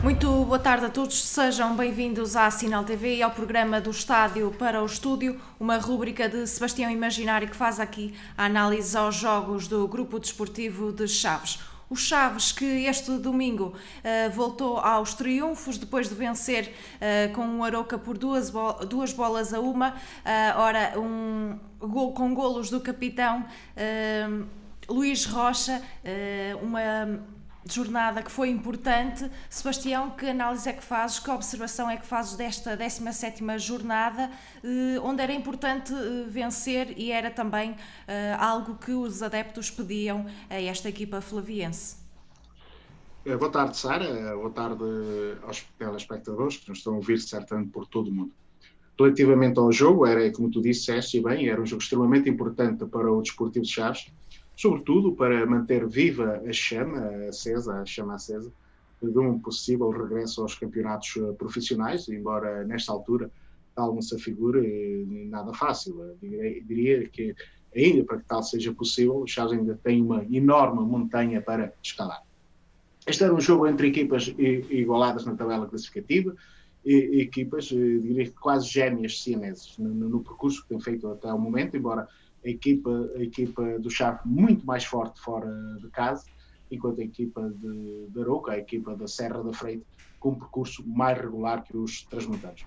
Muito boa tarde a todos, sejam bem-vindos à Sinal TV e ao programa do Estádio para o Estúdio, uma rúbrica de Sebastião Imaginário que faz aqui a análise aos jogos do Grupo Desportivo de Chaves. O Chaves que este domingo voltou aos triunfos depois de vencer com o Arouca por duas bolas a uma, com golos do capitão Luís Rocha, uma jornada que foi importante. Sebastião, que análise é que fazes, que observação é que fazes desta 17ª jornada, onde era importante vencer e era também algo que os adeptos pediam a esta equipa flaviense? Boa tarde, Sara. Boa tarde aos telespectadores que nos estão a ouvir certamente por todo o mundo. Relativamente ao jogo, era, como tu disseste, e bem, era um jogo extremamente importante para o Desportivo de Chaves, sobretudo para manter viva a chama acesa de um possível regresso aos campeonatos profissionais, embora nesta altura tal não se afigure nada fácil. Diria que ainda para que tal seja possível, o Chaves ainda tem uma enorme montanha para escalar. Este era um jogo entre equipas igualadas na tabela classificativa, e equipas, diria que quase gêmeas siameses no percurso que tem feito até o momento, embora a equipa do Chaves muito mais forte fora de casa, enquanto a equipa de Arouca, a equipa da Serra da Freita, com um percurso mais regular que os transmontanos.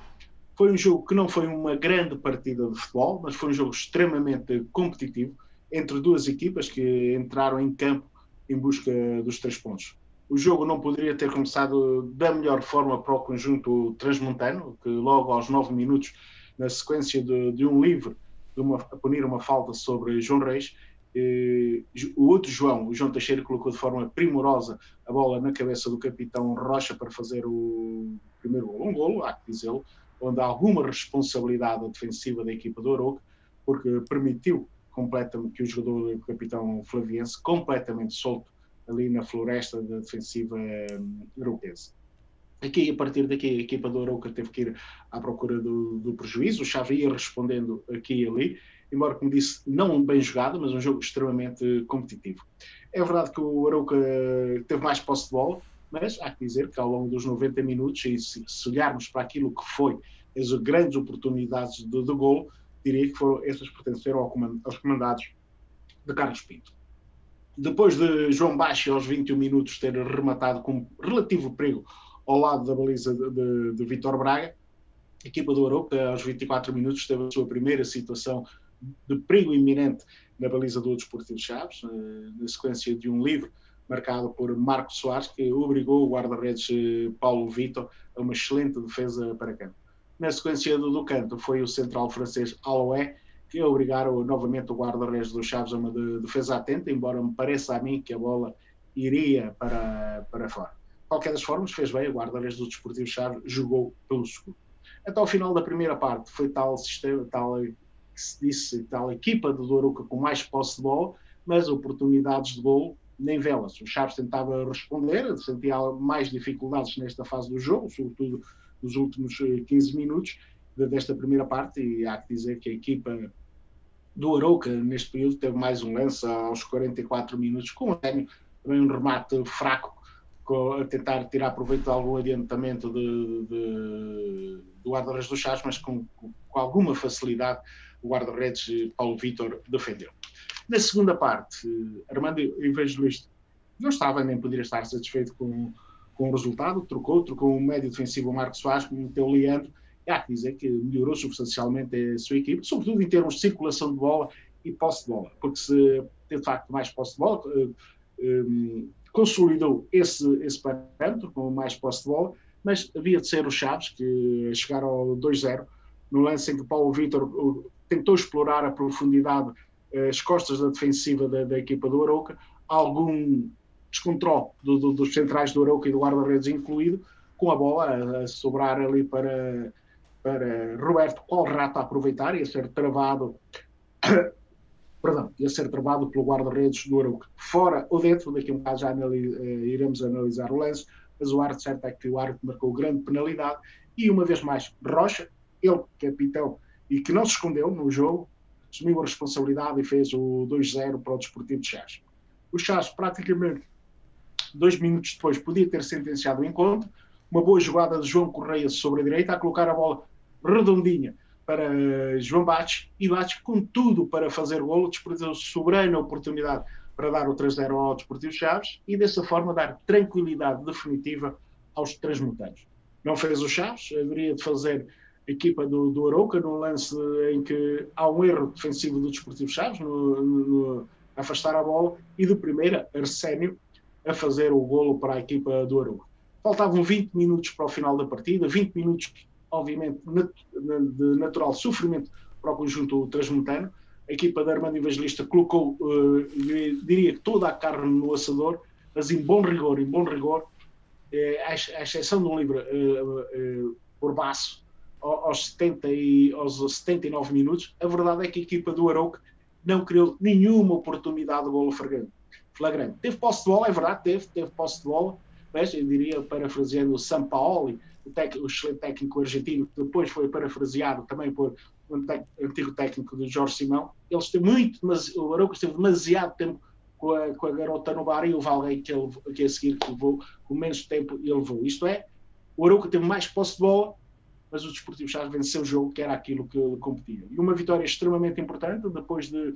Foi um jogo que não foi uma grande partida de futebol, mas foi um jogo extremamente competitivo entre duas equipas que entraram em campo em busca dos 3 pontos. O jogo não poderia ter começado da melhor forma para o conjunto transmontano, que logo aos 9 minutos, na sequência de um livre, a punir uma falta sobre João Reis, o outro João, o João Teixeira, colocou de forma primorosa a bola na cabeça do capitão Rocha para fazer o primeiro golo. Um golo, há que dizê-lo, onde há alguma responsabilidade defensiva da equipa do Arouca, porque permitiu completamente que o jogador, o capitão flaviense, completamente solto ali na floresta da defensiva arouquense. Aqui, a partir daqui, a equipa do Arouca teve que ir à procura do prejuízo. O Chaves ia respondendo aqui e ali, embora, como disse, não bem jogado, mas um jogo extremamente competitivo. É verdade que o Arouca teve mais posse de bola, mas há que dizer que ao longo dos 90 minutos, e se olharmos para aquilo que foi as grandes oportunidades de golo, diria que foram essas que pertenceram aos comandados de Carlos Pinto. Depois de João Baixo, aos 21 minutos, ter rematado com relativo perigo ao lado da baliza de Vítor Braga, a equipa do Arouca, aos 24 minutos, teve a sua primeira situação de perigo iminente na baliza do Desportivo de Chaves, na sequência de um livre marcado por Marco Soares, que obrigou o guarda-redes Paulo Vitor a uma excelente defesa para canto. Na sequência do canto foi o central francês Aloé, que obrigaram novamente o guarda-redes do Chaves a uma defesa atenta, embora me pareça a mim que a bola iria para fora. De qualquer das formas, fez bem, o guarda-redes do Desportivo Chaves jogou pelo seguro. Até ao final da primeira parte foi tal sistema, que se disse, tal equipa do Arouca com mais posse de bola, mas oportunidades de golo nem velas. O Chaves tentava responder, sentia mais dificuldades nesta fase do jogo, sobretudo nos últimos 15 minutos desta primeira parte, e há que dizer que a equipa do Arouca, neste período, teve mais um lance aos 44 minutos, com também um remate fraco, a tentar tirar proveito de algum adiantamento do guarda-redes do Chaves, mas com alguma facilidade o guarda-redes Paulo Vitor defendeu. Na segunda parte, Armando, em vez de Luís, não estava nem poderia estar satisfeito com o resultado, trocou o médio defensivo Marcos Soares, meteu o Leandro. Há que dizer que melhorou substancialmente a sua equipe, sobretudo em termos de circulação de bola e posse de bola, porque se tem de facto mais posse de bola, consolidou esse parâmetro com mais posse de bola, mas havia de ser o Chaves que chegaram ao 2-0, no lance em que Paulo Vitor tentou explorar a profundidade, as costas da defensiva da equipa do Arouca, algum descontrole dos centrais do Arouca e do guarda-redes incluído, com a bola a sobrar ali para Roberto Colrato a aproveitar e a ser travado pelo guarda-redes do Arouca. Fora ou dentro, daqui a um bocado já iremos analisar o lance, mas o árbitro certo é que o árbitro marcou grande penalidade e uma vez mais Rocha, ele capitão e que não se escondeu no jogo, assumiu a responsabilidade e fez o 2-0 para o Desportivo de Chaves. O Chaves praticamente 2 minutos depois podia ter sentenciado o encontro, uma boa jogada de João Correia sobre a direita, a colocar a bola redondinha para João Bates, e Bates com tudo para fazer golo, desperdiçou soberana oportunidade para dar o 3-0 ao Desportivo Chaves e dessa forma dar tranquilidade definitiva aos transmontanos. Não fez o Chaves, haveria de fazer a equipa do Arouca num lance em que há um erro defensivo do Desportivo Chaves no afastar a bola, e de primeira Arsénio a fazer o golo para a equipa do Arouca. Faltavam 20 minutos para o final da partida, 20 minutos obviamente de natural sofrimento para o conjunto transmontano. A equipa da Armando Evangelista colocou, diria que toda a carne no assador, mas em bom rigor, à exceção de um livre por baço aos 79 minutos. A verdade é que a equipa do Arouca não criou nenhuma oportunidade de golo flagrante. Teve posse de bola, é verdade, teve posse de bola, mas eu diria, parafraseando o Sampaoli, o excelente técnico argentino, que depois foi parafraseado também por um antigo técnico de Jorge Simão. Eles têm o Arouca esteve demasiado tempo com a garota no bar, e houve alguém que a seguir que levou com menos tempo e ele levou. Isto é, o Arouca teve mais posse de bola, mas o Desportivo Chaves venceu o jogo, que era aquilo que ele competia. E uma vitória extremamente importante, depois de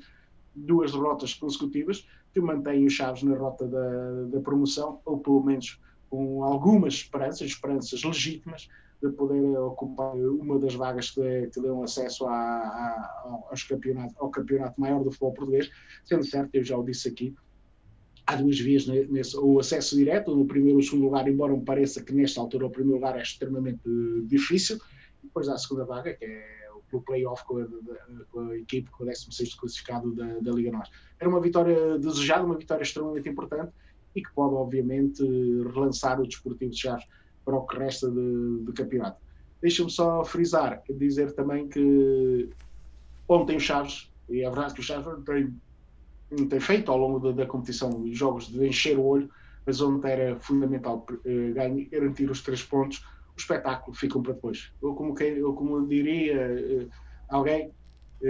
2 derrotas consecutivas, que mantém o Chaves na rota da promoção, ou pelo menos com algumas esperanças legítimas, de poder ocupar uma das vagas que dão acesso ao campeonato maior do futebol português, sendo certo, eu já o disse aqui, há 2 vias o acesso direto, no primeiro e no segundo lugar, embora me pareça que nesta altura o primeiro lugar é extremamente difícil, e depois há a segunda vaga, que é o play-off com a equipe, com o 16º classificado da Liga Nós. Era uma vitória desejada, uma vitória extremamente importante, e que pode, obviamente, relançar o Desportivo de Chaves para o que resta de campeonato. Deixa-me só frisar, dizer também que ontem o Chaves, e é verdade que o Chaves tem feito ao longo da competição jogos de encher o olho, mas ontem era fundamental garantir os 3 pontos. O espetáculo ficam para depois. Ou como diria alguém,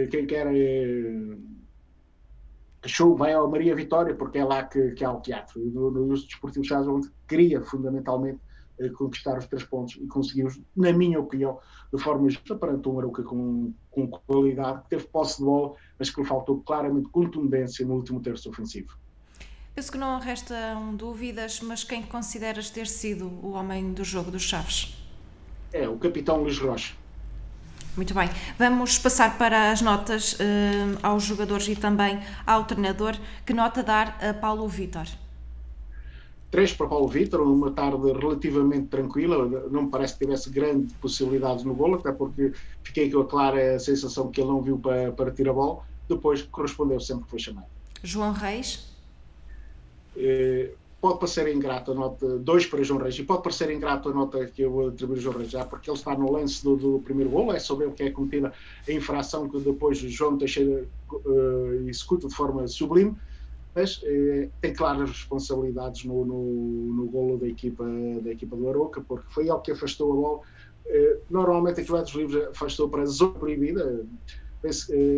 quem quer show vai ao Maria Vitória, porque é lá que há o teatro. E no Desportivo Chaves, onde queria fundamentalmente conquistar os 3 pontos, e conseguimos, na minha opinião, de forma justa, perante um Arouca com qualidade, que teve posse de bola, mas que lhe faltou claramente contundência no último terço ofensivo. Penso que não restam dúvidas, mas quem consideras ter sido o homem do jogo dos Chaves? É o capitão Luís Rocha. Muito bem, vamos passar para as notas aos jogadores e também ao treinador. Que nota dar a Paulo Vítor? 3 para Paulo Vítor, uma tarde relativamente tranquila, não me parece que tivesse grandes possibilidades no golo, até porque fiquei com a clara sensação que ele não viu para tirar a bola, depois correspondeu sempre que foi chamado. João Reis? Pode parecer ingrato a nota, 2 para João Reis, e pode parecer ingrato a nota que eu vou atribuir a João Reis já, porque ele está no lance do primeiro golo, é sobre ele que é cometida a infração que depois João Teixeira executa de forma sublime, mas tem claras responsabilidades no golo da equipa do Arouca, porque foi ele que afastou a bola. Normalmente aquilo é dos livros, afastou para a zona proibida.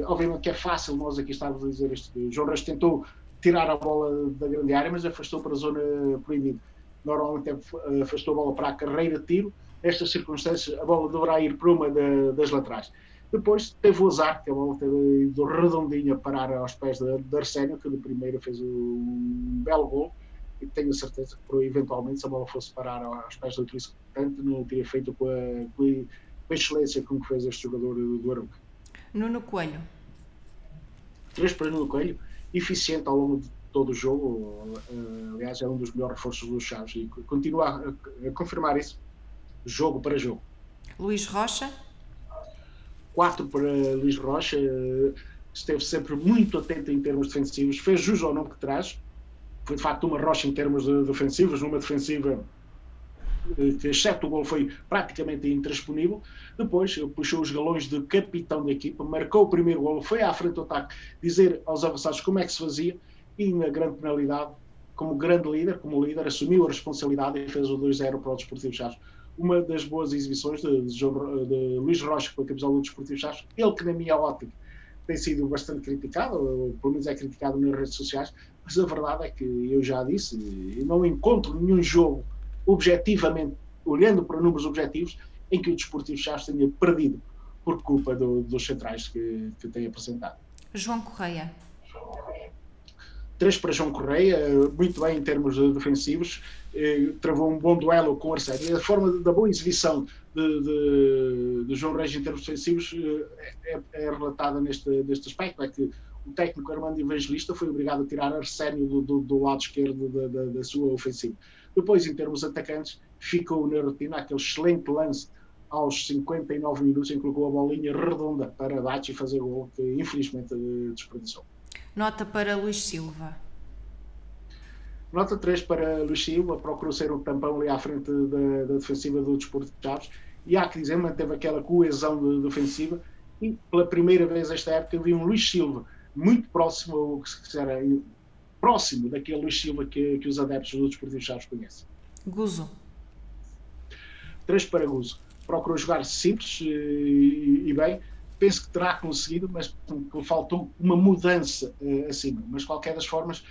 Obviamente que é fácil nós aqui estarmos a dizer isto. João Reis tentou tirar a bola da grande área, mas afastou para a zona proibida. Normalmente afastou a bola para a carreira de tiro. Nestas circunstâncias, a bola deverá ir para uma das laterais. Depois teve o azar, que a bola teve ido redondinha parar aos pés de Arsénio, que de primeira fez um belo gol, e tenho a certeza que eventualmente, se a bola fosse parar aos pés do Luís, tanto não teria feito com a excelência com que fez este jogador do Arouca. Nuno Coelho? 3 para Nuno Coelho, eficiente ao longo de todo o jogo, aliás é um dos melhores reforços dos Chaves, e continua a confirmar isso, jogo para jogo. Luís Rocha? 4 para Luís Rocha, esteve sempre muito atento em termos defensivos, fez jus ao nome que traz, foi de facto uma rocha em termos defensivos, numa defensiva que, exceto o gol, foi praticamente intransponível. Depois puxou os galões de capitão da equipa, marcou o primeiro gol, foi à frente do ataque, dizer aos avançados como é que se fazia, e na grande penalidade, como líder, assumiu a responsabilidade e fez o 2-0 para o Desportivo Chaves. Uma das boas exibições de Luís Rocha com a camisola do Desportivo Chaves, ele que na minha ótica tem sido bastante criticado, pelo menos é criticado nas redes sociais, mas a verdade é que eu já disse, e não encontro nenhum jogo objetivamente olhando para números objetivos, em que o Desportivo Chaves tenha perdido por culpa dos centrais que tem apresentado. João Correia. 3 para João Correia, muito bem em termos defensivos, travou um bom duelo com o Arsénio. E a forma da boa exibição de João Reis em termos defensivos é relatada neste aspecto, é que o técnico Armando Evangelista foi obrigado a tirar Arsénio do lado esquerdo da sua ofensiva. Depois, em termos atacantes, ficou na rotina aquele excelente lance aos 59 minutos em que colocou a bolinha redonda para Bachi fazer o gol, que infelizmente desperdiçou. Nota para Luís Silva. Nota 3 para Luís Silva, procurou ser um tampão ali à frente da defensiva do Desportivo de Chaves, e há que dizer, manteve aquela coesão defensiva, e pela primeira vez esta época vi um Luís Silva muito próximo, próximo daquele Luís Silva que os adeptos do Desportivo de Chaves conhecem. Guzo. 3 para Guzo. Procurou jogar simples e bem. Penso que terá conseguido, mas faltou uma mudança acima. Mas, de qualquer das formas,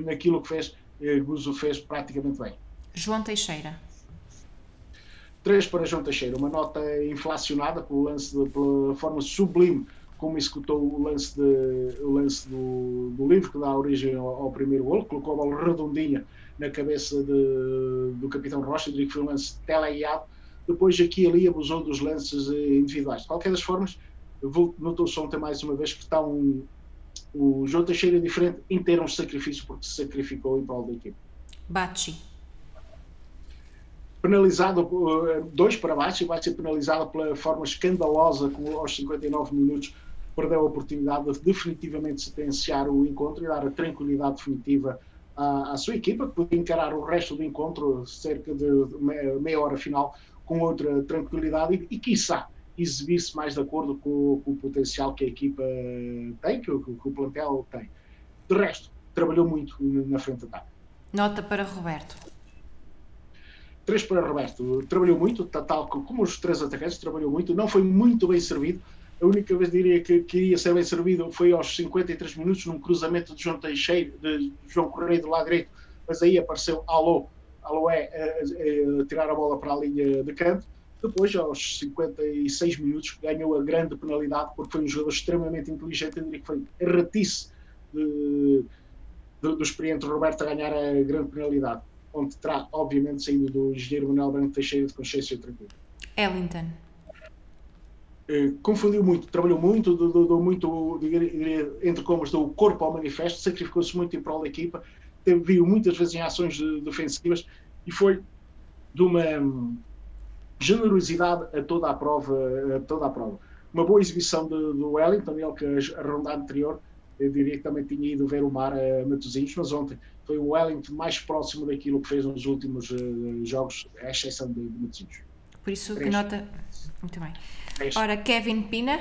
naquilo que fez, Guzo fez praticamente bem. João Teixeira. 3 para João Teixeira. Uma nota inflacionada pela forma sublime como executou o lance do livro que dá origem ao primeiro golo. Colocou a bola redondinha na cabeça do capitão Rocha. Diria que foi um lance teleguiado. Depois, aqui e ali, abusou dos lances individuais. De qualquer das formas, notou-se ontem mais uma vez que está o João Teixeira diferente em termos de sacrifício, porque se sacrificou em prol da equipe. Bachi. Penalizado 2 para Bachi, vai ser penalizado pela forma escandalosa como aos 59 minutos perdeu a oportunidade de definitivamente sentenciar o encontro e dar a tranquilidade definitiva à sua equipa, que podia encarar o resto do encontro, cerca de meia hora final, com outra tranquilidade e quiçá, exibir-se mais de acordo com o potencial que a equipa tem, que o plantel tem. De resto, trabalhou muito na frente de ataque. Nota para Roberto. 3 para Roberto. Trabalhou muito, tal como os 3 atacantes, trabalhou muito. Não foi muito bem servido. A única vez, diria, que iria ser bem servido foi aos 53 minutos, num cruzamento de João Teixeira, de João Correia do lado direito, mas aí apareceu Aloé a tirar a bola para a linha de canto. Depois, aos 56 minutos, ganhou a grande penalidade, porque foi um jogador extremamente inteligente. Eu diria que foi a ratice do experiente Roberto a ganhar a grande penalidade, onde terá, obviamente, saído do engenheiro Manuel Branco Teixeira de consciência tranquila. Ellington. Confundiu muito, trabalhou muito, deu muito, entre comas, do corpo ao manifesto, sacrificou-se muito em prol da equipa, viu muitas vezes em ações defensivas e foi de uma generosidade a toda a prova. Uma boa exibição do Wellington, ele que a ronda anterior, eu diria que também tinha ido ver o mar a Matosinhos, mas ontem foi o Wellington mais próximo daquilo que fez nos últimos jogos, à exceção de Matosinhos. Por isso que nota... Muito bem. Ora, Kevin Pina.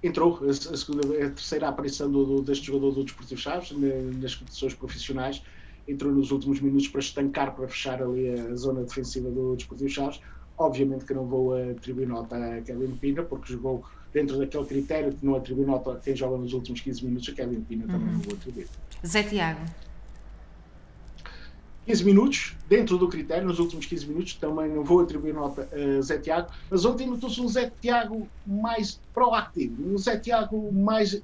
Entrou a terceira aparição deste jogador do Desportivo Chaves nas competições profissionais. Entrou nos últimos minutos para estancar, para fechar ali a zona defensiva do Desportivo Chaves. Obviamente que não vou atribuir nota a Kevin Pina, porque jogou dentro daquele critério que não atribui nota a quem joga nos últimos 15 minutos. A Kevin Pina também não vou atribuir. Zé Tiago. 15 minutos, dentro do critério, nos últimos 15 minutos, também não vou atribuir nota a Zé Tiago, mas ontem notou-se um Zé Tiago mais proativo, um Zé Tiago mais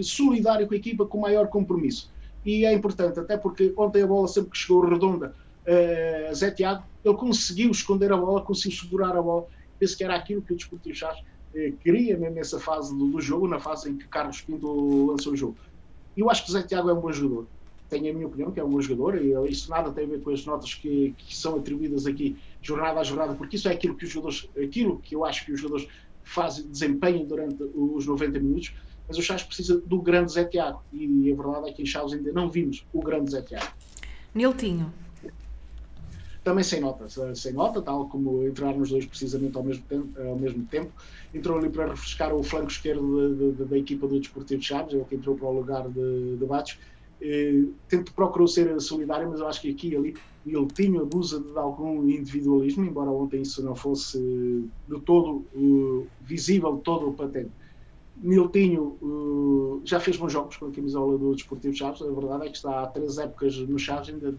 solidário com a equipa, com maior compromisso. E é importante, até porque ontem a bola sempre que chegou redonda a Zé Tiago, ele conseguiu esconder a bola, conseguiu segurar a bola. Penso que era aquilo que o Desportivo Chaves queria mesmo nessa fase do jogo, na fase em que Carlos Pinto lançou o jogo. E eu acho que o Zé Tiago é um bom jogador. Tenho a minha opinião, que é um bom jogador, e isso nada tem a ver com as notas que são atribuídas aqui jornada a jornada, porque isso é aquilo que eu acho que os jogadores fazem, desempenham durante os 90 minutos, mas o Chaves precisa do grande Zé Tiago, e a verdade é que em Chaves ainda não vimos o grande Zé Tiago. Niltinho. Também sem nota, tal como entraram os dois precisamente ao mesmo tempo. Entrou ali para refrescar o flanco esquerdo da equipa do Desportivo Chaves, ele que entrou para o lugar de Bates. Procurou ser solidário, mas eu acho que aqui e ali ele tinha abuso de algum individualismo, embora ontem isso não fosse de todo visível, de todo o patente. Niltinho já fez bons jogos com a camisola do Desportivo Chaves. A verdade é que está há 3 épocas no Chaves, ainda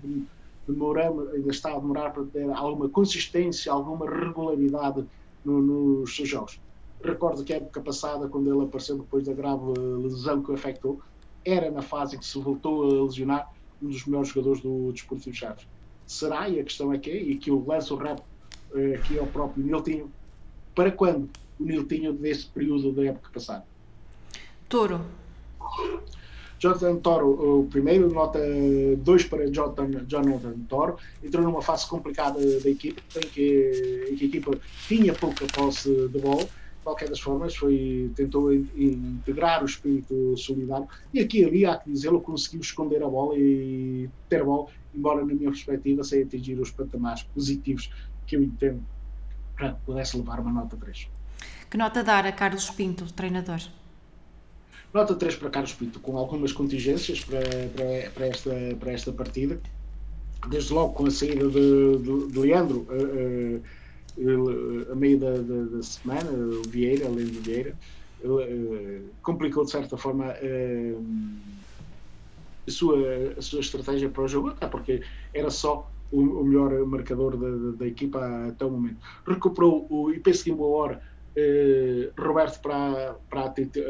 ainda está a demorar para ter alguma consistência, alguma regularidade nos seus jogos. Recordo que a época passada, quando ele apareceu depois da grave lesão que o afetou, era na fase em que se voltou a lesionar um dos melhores jogadores do Desportivo Chaves. Será, e a questão é que é, e que eu lanço o rap aqui ao próprio Niltinho, para quando o Niltinho desse período da época passada? Touro. Jonathan Toro, o primeiro, nota 2 para Jonathan Toro. Entrou numa fase complicada da equipa, em que a equipa tinha pouca posse de bola. De qualquer das formas, tentou integrar o espírito solidário, e aqui e ali, há que dizê-lo, conseguiu esconder a bola e ter a bola, embora na minha perspectiva, sem atingir os patamares positivos que eu entendo para que pudesse levar uma nota 3. Que nota dar a Carlos Pinto, treinador? Nota 3 para Carlos Pinto, com algumas contingências para esta partida. Desde logo com a saída de Leandro, a meio da semana, o Vieira, além do Vieira, complicou de certa forma a sua estratégia para o jogo, até porque era só o melhor marcador da equipa até o momento. Recuperou e penso que em boa hora Roberto para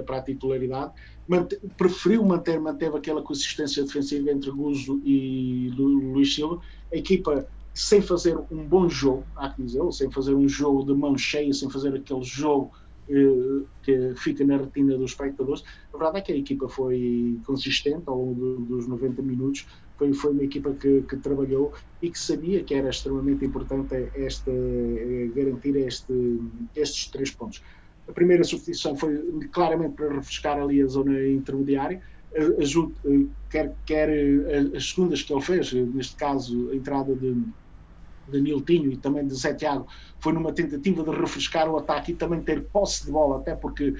a titularidade, manteve aquela consistência defensiva entre Guzo e Luís Silva. A equipa, sem fazer um bom jogo, há que dizer, sem fazer um jogo de mão cheia, sem fazer aquele jogo que fica na retina dos espectadores, a verdade é que a equipa foi consistente ao longo dos 90 minutos. Foi uma equipa que trabalhou e que sabia que era extremamente importante garantir estes 3 pontos. A primeira substituição foi claramente para refrescar ali a zona intermediária, quer as segundas que ele fez, neste caso a entrada de Niltinho e também de Zé Tiago, foi numa tentativa de refrescar o ataque e também ter posse de bola, até porque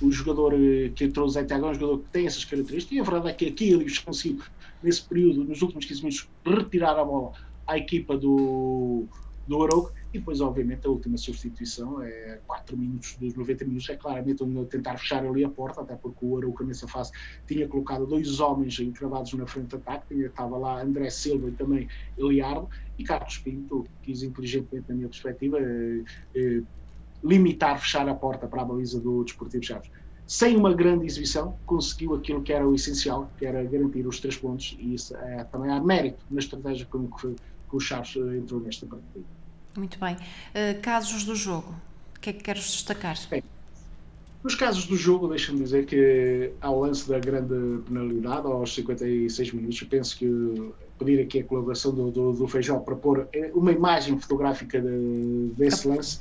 o jogador que entrou, o Zé Tiago, é um jogador que tem essas características, e a verdade é que aqui eles conseguiram, nesse período, nos últimos 15 minutos, retirar a bola à equipa do Arouca. E depois, obviamente, a última substituição, 4 minutos dos 90 minutos, é claramente tentar fechar ali a porta, até porque o Arouca nessa fase tinha colocado 2 homens encravados na frente de ataque, estava lá André Silva e também Eliardo, e Carlos Pinto quis inteligentemente, na minha perspectiva, limitar, fechar a porta para a baliza do Desportivo Chaves. Sem uma grande exibição, conseguiu aquilo que era o essencial, que era garantir os 3 pontos, e isso também há mérito na estratégia com que o Chaves entrou nesta partida. Muito bem. Casos do jogo, o que é que queres destacar? Bem, nos casos do jogo, deixa-me dizer que ao lance da grande penalidade, aos 56 minutos, eu penso que pedir aqui a colaboração do Feijó para pôr uma imagem fotográfica desse lance,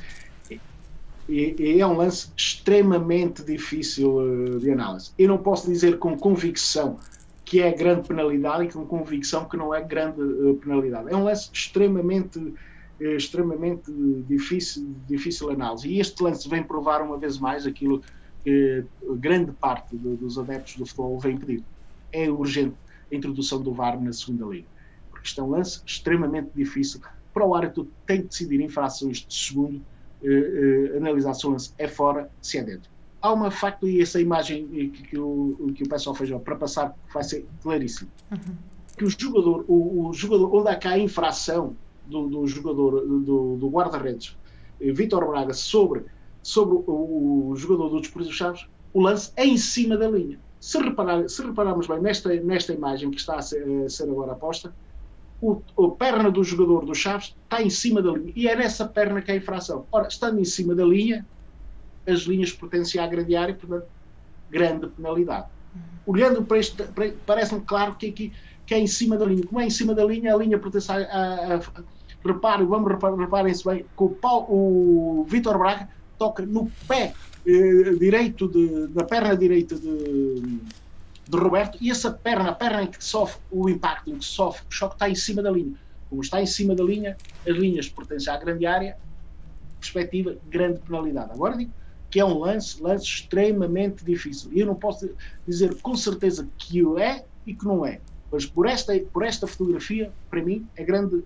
e é um lance extremamente difícil de análise. Eu não posso dizer com convicção que é grande penalidade e com convicção que não é grande penalidade. É um lance extremamente difícil análise, e este lance vem provar uma vez mais aquilo que grande parte dos adeptos do futebol vem pedir. É urgente a introdução do VAR na segunda liga, porque isto é um lance extremamente difícil. Para o árbitro tem que decidir em frações de segundo, analisar se o lance é fora, se é dentro. Há uma facto, e essa imagem que o pessoal fez para passar vai ser claríssimo, que o jogador onde há cá a infração do jogador, do guarda-redes Vítor Braga sobre o jogador do Desportivo Chaves, o lance é em cima da linha. Se repararmos bem nesta imagem que está a ser agora posta, a perna do jogador do Chaves está em cima da linha, e é nessa perna que é a infração. Ora, estando em cima da linha, as linhas pertencem à grande área, portanto, grande penalidade. Olhando para isto, parece-me claro que é em cima da linha. Como é em cima da linha, a linha pertence reparem-se bem, que o Vítor Braga toca no pé direito, da perna direita de Roberto, e essa perna, a perna em que sofre o impacto, em que sofre o choque, está em cima da linha. Como está em cima da linha, as linhas pertencem à grande área, perspectiva, grande penalidade. Agora digo que é um lance extremamente difícil. E eu não posso dizer com certeza que o é e que não é. Mas por esta fotografia, para mim, é grande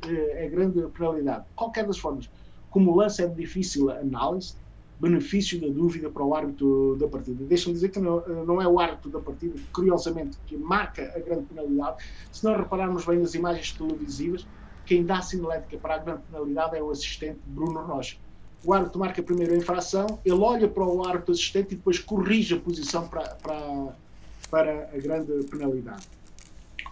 penalidade. De qualquer das formas, como o lance é de difícil análise, benefício da dúvida para o árbitro da partida. Deixa-me dizer que não é o árbitro da partida, curiosamente, que marca a grande penalidade. Se não repararmos bem nas imagens televisivas, quem dá a sinalética para a grande penalidade é o assistente Bruno Rocha. O árbitro marca primeiro a infração, ele olha para o árbitro assistente e depois corrige a posição para a grande penalidade.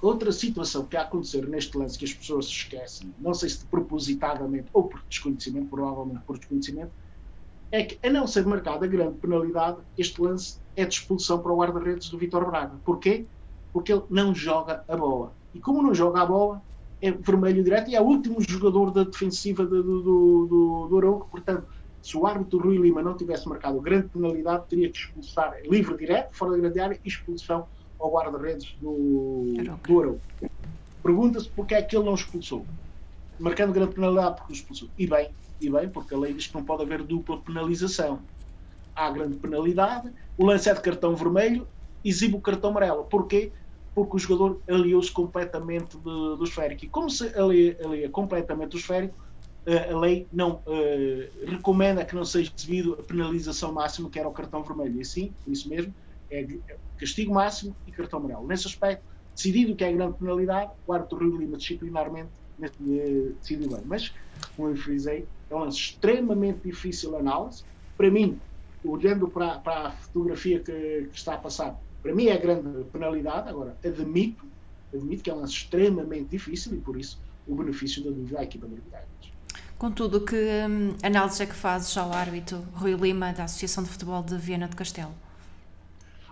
Outra situação que a acontecer neste lance que as pessoas se esquecem, não sei se propositadamente ou por desconhecimento, provavelmente por desconhecimento, é que, a não ser marcada a grande penalidade, este lance é de expulsão para o guarda-redes do Vítor Braga. Porquê? Porque ele não joga a bola. E como não joga a bola, é vermelho direto e é o último jogador da defensiva do Arouca. Portanto, se o árbitro Rui Lima não tivesse marcado a grande penalidade, teria que expulsar livre direto, fora da grande área, e expulsão ao guarda-redes do Arouca. Pergunta-se porque é que ele não expulsou. Marcando grande penalidade, porque expulsou. E bem, porque a lei diz que não pode haver dupla penalização. Há grande penalidade, o lance é de cartão vermelho, exibe o cartão amarelo. Porquê? Porque o jogador aliou-se completamente do esférico. E como se alia completamente do esférico, a lei não recomenda que não seja exibido a penalização máxima, que era o cartão vermelho. E assim, por isso mesmo, é castigo máximo e cartão amarelo. Nesse aspecto, decidido que é a grande penalidade, o árbitro Rui Lima disciplinarmente decidiu bem. Mas, como eu frisei, é um lance extremamente difícil de análise. Para mim, olhando para a fotografia que está a passar, para mim é a grande penalidade. Agora, admito que é um lance extremamente difícil e, por isso, o benefício da dúvida à equipa de árbitros. Contudo, que análise é que fazes ao árbitro Rui Lima, da Associação de Futebol de Viana do Castelo?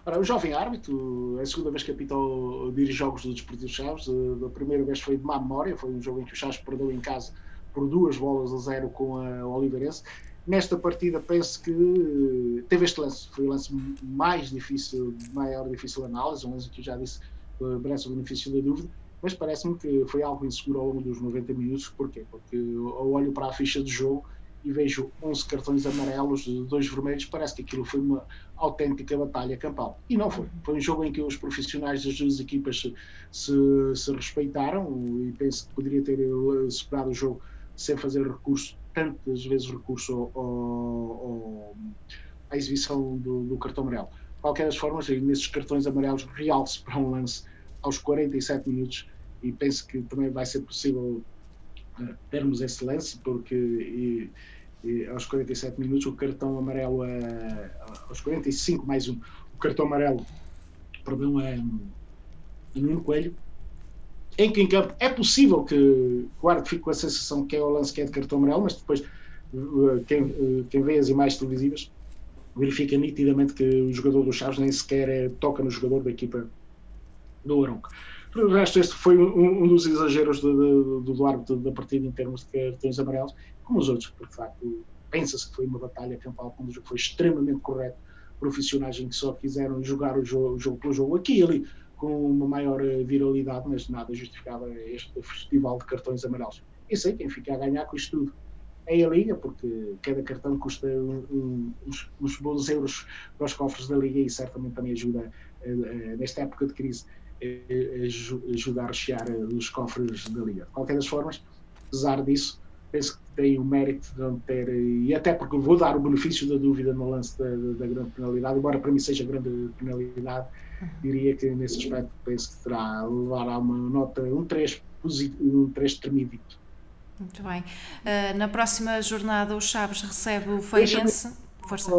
Ora, o jovem árbitro, a segunda vez que apitou dirige jogos do Desportivo Chaves. A primeira vez foi de má memória, foi um jogo em que o Chaves perdeu em casa por 2-0 com a Oliveirense. Nesta partida penso que teve este lance, foi o lance mais difícil, maior difícil análise, um lance que eu já disse, merece o benefício da dúvida, mas parece-me que foi algo inseguro ao longo dos 90 minutos. Porquê? Porque eu olho para a ficha de jogo e vejo 11 cartões amarelos, 2 vermelhos, parece que aquilo foi uma autêntica batalha campal. E não foi. Foi um jogo em que os profissionais das duas equipas se respeitaram e penso que poderia ter superado o jogo sem fazer recurso, tantas vezes recurso à exibição do cartão amarelo. De qualquer das formas, nesses cartões amarelos realce para um lance aos 47 minutos e penso que também vai ser possível termos esse lance, porque aos 47 minutos o cartão amarelo aos 45 mais um, o cartão amarelo, perdão, é Nuno Coelho, em que em campo é possível que o árbitro fique com a sensação que é o lance que é de cartão amarelo, mas depois quem vê as imagens televisivas verifica nitidamente que o jogador do Chaves nem sequer toca no jogador da equipa do Arouca. Por resto, este foi um dos exageros do árbitro da partida em termos de cartões amarelos, como os outros, porque de facto pensa-se que foi uma batalha campal, quando o jogo foi extremamente correto, profissionais em que só quiseram jogar o jogo pelo jogo, aqui e ali com uma maior viralidade, mas nada justificava este festival de cartões amarelos. E sei quem fica a ganhar com isto tudo é a Liga, porque cada cartão custa uns bons euros para os cofres da Liga e certamente também ajuda, nesta época de crise, ajuda a rechear os cofres da Liga. De qualquer das formas, apesar disso, penso que tem o mérito de não ter, e até porque vou dar o benefício da dúvida no lance da grande penalidade, embora para mim seja grande penalidade, diria que nesse aspecto penso que levará uma nota, um 3 tremido. Muito bem. Na próxima jornada o Chaves recebe o Feirense. Força.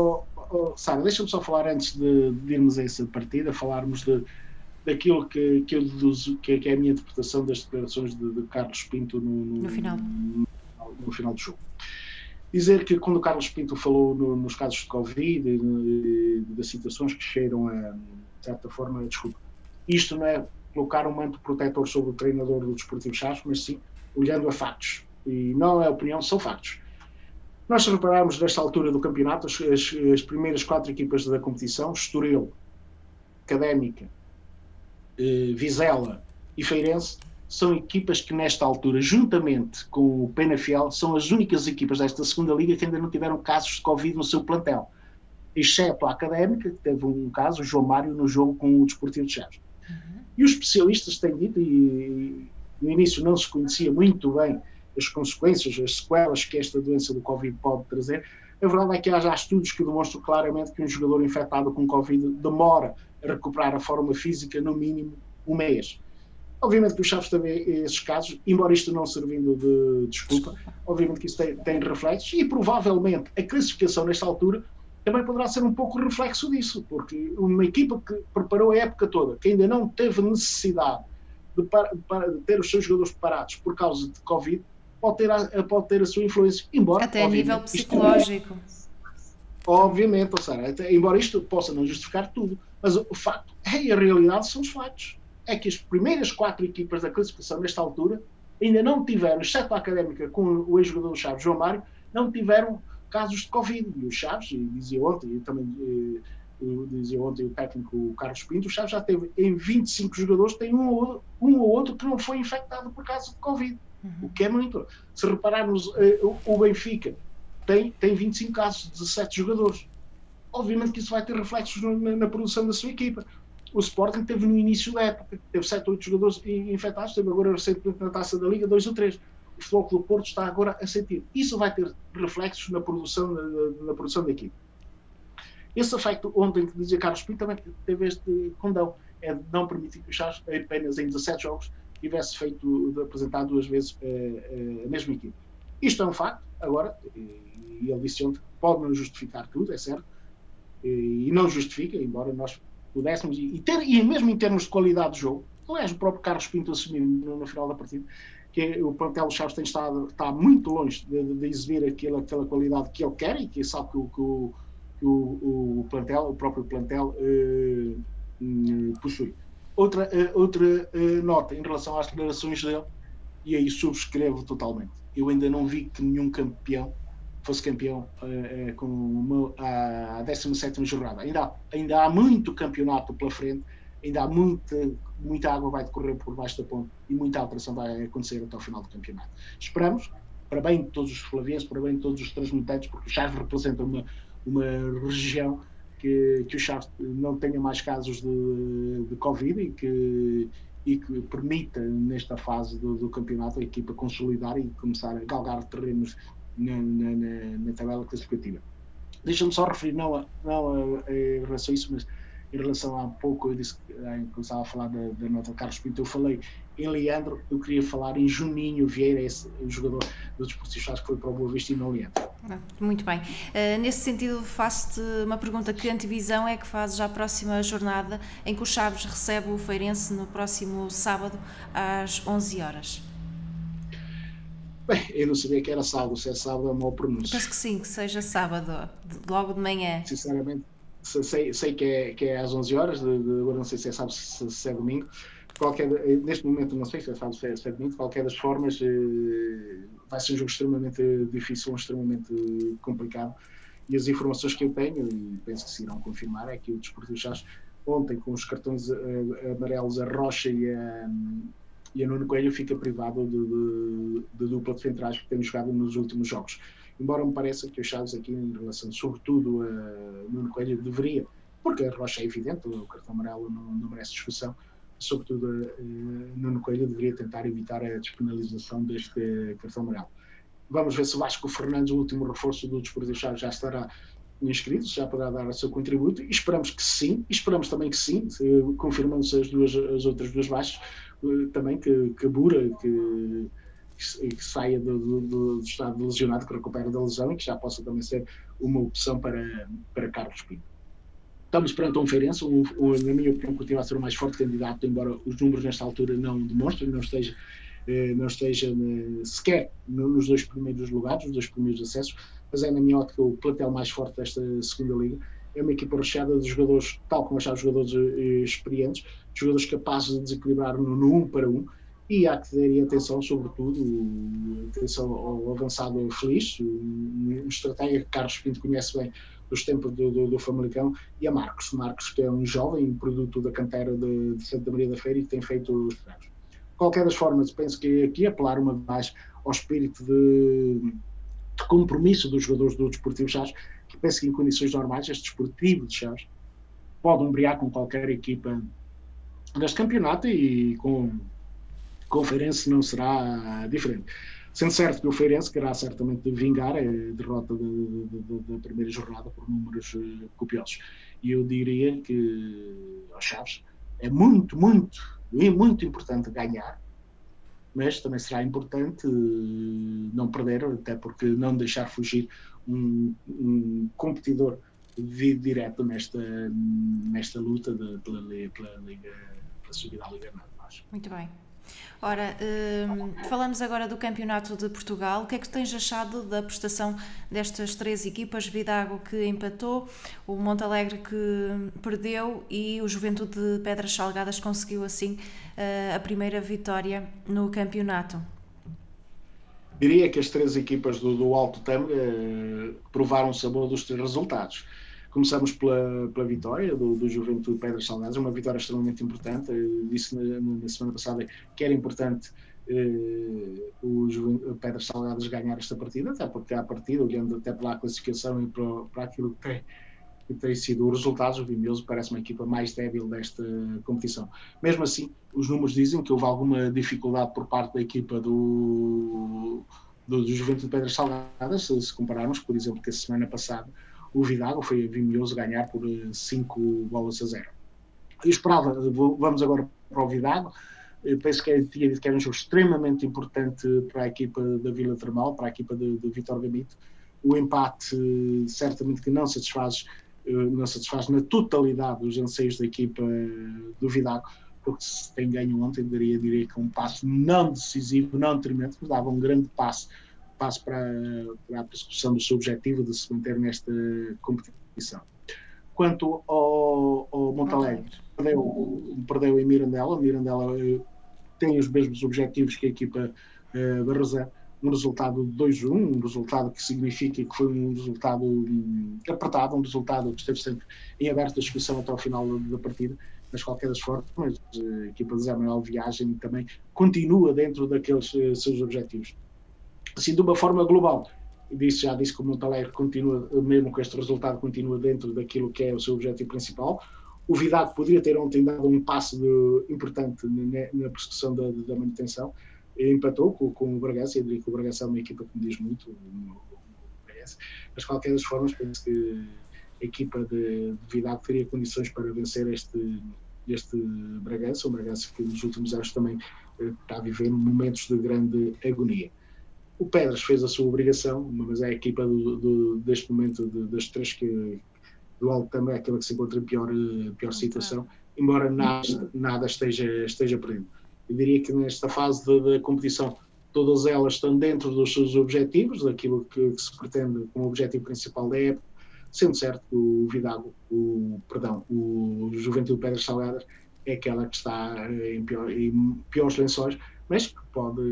Sara, deixa-me só falar antes de irmos a essa partida, falarmos daquilo que eu deduzo que é a minha interpretação das declarações de Carlos Pinto no final do jogo. Dizer que quando o Carlos Pinto falou nos casos de Covid e das situações que cheiram de certa forma, desculpa, isto não é colocar um manto protetor sobre o treinador do Desportivo Chaves, mas sim olhando a factos. E não é opinião, são factos. Nós, se repararmos nesta altura do campeonato, as primeiras 4 equipas da competição, Estoril, Académica, Vizela e Feirense, são equipas que nesta altura, juntamente com o Penafiel, são as únicas equipas desta segunda liga que ainda não tiveram casos de Covid no seu plantel, exceto a Académica, que teve um caso, o João Mário, no jogo com o Desportivo de Chaves. E os especialistas têm dito, e no início não se conhecia muito bem as consequências, as sequelas que esta doença do Covid pode trazer, A verdade é que há já estudos que demonstram claramente que um jogador infectado com Covid demora a recuperar a forma física no mínimo um mês. Obviamente que o Chaves teve esses casos, embora isto não servindo de desculpa, obviamente que isso tem reflexos e provavelmente a classificação nesta altura também poderá ser um pouco reflexo disso, porque uma equipa que preparou a época toda, que ainda não teve necessidade de ter os seus jogadores preparados por causa de Covid, pode ter a sua influência, embora... Até a nível psicológico. Obviamente, ou seja, embora isto possa não justificar tudo, mas o facto e a realidade são os factos. É que as primeiras 4 equipas da classificação nesta altura ainda não tiveram, exceto a Académica com o ex-jogador do Chaves, João Mário, não tiveram casos de Covid. E o Chaves, e dizia ontem o técnico o Carlos Pinto, o Chaves já teve em 25 jogadores, tem um ou outro que não foi infectado por causa de Covid. O que é muito. Se repararmos, o Benfica tem 25 casos de 7 jogadores. Obviamente que isso vai ter reflexos na produção da sua equipa. O Sporting teve no início da época, teve 7 ou 8 jogadores infectados, teve agora recentemente na Taça da Liga 2 ou 3. O Futebol Clube do Porto está agora a sentir. Isso vai ter reflexos na produção da equipa. Esse efeito ontem que dizia Carlos Pinto também teve este condão, é de não permitir que o Chaves apenas em 17 jogos tivesse apresentado 2 vezes a mesma equipa. Isto é um facto, agora, e ele disse ontem, pode não justificar tudo, é certo, e não justifica, embora nós pudéssemos, e mesmo em termos de qualidade de jogo, aliás, o próprio Carlos Pinto assumiu no final da partida, que o plantel do Chaves está muito longe de exibir aquela qualidade que ele quer e que sabe que o próprio plantel possui. Outra nota em relação às declarações dele, e aí subscrevo totalmente. Eu ainda não vi que nenhum campeão fosse campeão com a 17ª jornada. Ainda há muito campeonato pela frente, ainda há muita água vai decorrer por baixo da ponte e muita alteração vai acontecer até ao final do campeonato. Esperamos, para bem de todos os flavienses, para bem de todos os transmutantes, porque o Chaves representa uma região que o Chaves não tenha mais casos de Covid e que permita, nesta fase do campeonato, a equipa consolidar e começar a galgar terrenos na tabela classificativa. Deixa-me só referir, não em relação a isso, mas em relação a pouco, eu disse que estava a falar da nota de Carlos Pinto, eu falei em Leandro, eu queria falar em Juninho Vieira, o jogador do Desportivo Chaves que foi para o Boa Vista e não Leandro. Muito bem. Nesse sentido, faço-te uma pergunta: que antevisão é que fazes à próxima jornada em que o Chaves recebe o Feirense no próximo sábado às 11 horas? Bem, eu não sabia que era sábado, se é sábado é uma pronúncia. Penso que sim, que seja sábado, logo de manhã. Sinceramente, sei que é às 11 horas, agora não sei se é sábado, se é domingo. Neste momento não sei se é sábado, se é domingo. De qualquer das formas, vai ser um jogo extremamente difícil, extremamente complicado. E as informações que eu tenho, e penso que se irão confirmar, é que o Desportivo Chaves, ontem, com os cartões amarelos, a Rocha e a Nuno Coelho, fica privado de dupla de centrais que tem jogado nos últimos jogos. Embora me pareça que o Chaves aqui, em relação sobretudo a Nuno Coelho, deveria, porque a Rocha é evidente, o cartão amarelo não merece discussão, sobretudo Nuno Coelho deveria tentar evitar a despenalização deste cartão amarelo. Vamos ver se o Vasco Fernandes, o último reforço do Desportivo Chaves, já estará inscrito, já poderá dar o seu contributo, e esperamos que sim, e esperamos também que sim, confirmando-se as outras duas baixas, também que Bura, que saia do estado de lesionado, que recupere da lesão e que já possa também ser uma opção para Carlos Pinto. Estamos perante um Feirense, na minha opinião, continua a ser o mais forte candidato, embora os números nesta altura não demonstrem, não esteja sequer nos 2 primeiros lugares, os 2 primeiros acessos, mas é, na minha ótica, o plantel mais forte desta segunda liga. É uma equipa recheada de jogadores, tal como achar, jogadores experientes, jogadores capazes de desequilibrar no 1 para 1, e há que ter atenção, sobretudo, atenção ao avançado Feliz, um estratega que Carlos Pinto conhece bem dos tempos do Famalicão, e a Marcos, que é um jovem produto da cantera de Santa Maria da Feira e que tem feito os treinos. De qualquer das formas, penso que aqui apelar uma vez mais ao espírito de compromisso dos jogadores do Desportivo Chaves, que penso que em condições normais este Desportivo de Chaves pode umbrear com qualquer equipa deste campeonato, e com o Feirense não será diferente. Sendo certo que o Feirense querá certamente de vingar a derrota da primeira jornada por números copiosos. E eu diria que aos Chaves é muito, muito, muito importante ganhar, mas também será importante não perder, até porque não deixar fugir um competidor direto nesta luta pela Liga, pela subida à Liga Norte. Muito bem. Ora, falamos agora do Campeonato de Portugal. O que é que tens achado da prestação destas 3 equipas? Vidago que empatou, o Montalegre que perdeu e o Juventude de Pedras Salgadas conseguiu assim a primeira vitória no campeonato. Diria que as 3 equipas do Alto Tâmega provaram o sabor dos 3 resultados. Começamos pela vitória do Juventude Pedras Salgadas, uma vitória extremamente importante. Eu disse na semana passada que era importante o Pedras Salgadas ganhar esta partida, até porque a partida, olhando até pela classificação e para aquilo que tem sido os resultados, o Vimioso parece uma equipa mais débil desta competição. Mesmo assim, os números dizem que houve alguma dificuldade por parte da equipa do Juventude Pedras Salgadas, se compararmos, por exemplo, que a semana passada o Vidago foi Vimioso ganhar por 5-0. Eu esperava, vamos agora para o Vidago, eu penso que tinha dito que era um jogo extremamente importante para a equipa da Vila Termal, para a equipa de Vítor Gamito. O empate certamente que não satisfaz na totalidade os anseios da equipa do Vidago, porque se tem ganho ontem, diria que um passo não decisivo, não determinante, mas dava um grande passo para a persecução do seu objetivo de se manter nesta competição. Quanto ao Montalegre, perdeu em Mirandela. Mirandela tem os mesmos objetivos que a equipa Barrosã, um resultado de 2-1, um resultado que significa que foi um resultado apertado, um resultado que esteve sempre em aberta discussão até ao final da partida, mas de qualquer das formas, a equipa de Zé Manuel Viagem também continua dentro daqueles seus objetivos. Assim, de uma forma global, já disse que o Montalegre continua, mesmo com este resultado, continua dentro daquilo que é o seu objetivo principal. O Vidago poderia ter ontem dado um passo importante na persecução da manutenção, empatou com o Bragança. Eu diria que o Bragança é uma equipa que me diz muito, mas de qualquer das formas penso que a equipa de Vidago teria condições para vencer este Bragança, um Bragança que nos últimos anos também está a viver momentos de grande agonia. O Pedras fez a sua obrigação, mas é a equipa deste momento das 3 que do Alto também é aquela que se encontra em pior situação, embora nada esteja perdido. Eu diria que nesta fase da competição todas elas estão dentro dos seus objetivos, daquilo que se pretende como objetivo principal da época, sendo certo que o Vidago, o Juventude Pedras Salgadas é aquela que está em piores lençóis, mas que pode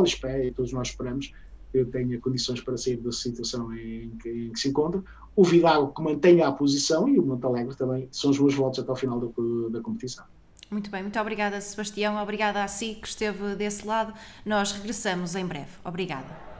esperar, e todos nós esperamos que tenha condições para sair da situação em que se encontra. O Vidago que mantenha a posição e o Montalegre também são os meus votos até ao final da competição. Muito bem, muito obrigada, Sebastião, obrigada a si que esteve desse lado. Nós regressamos em breve. Obrigada.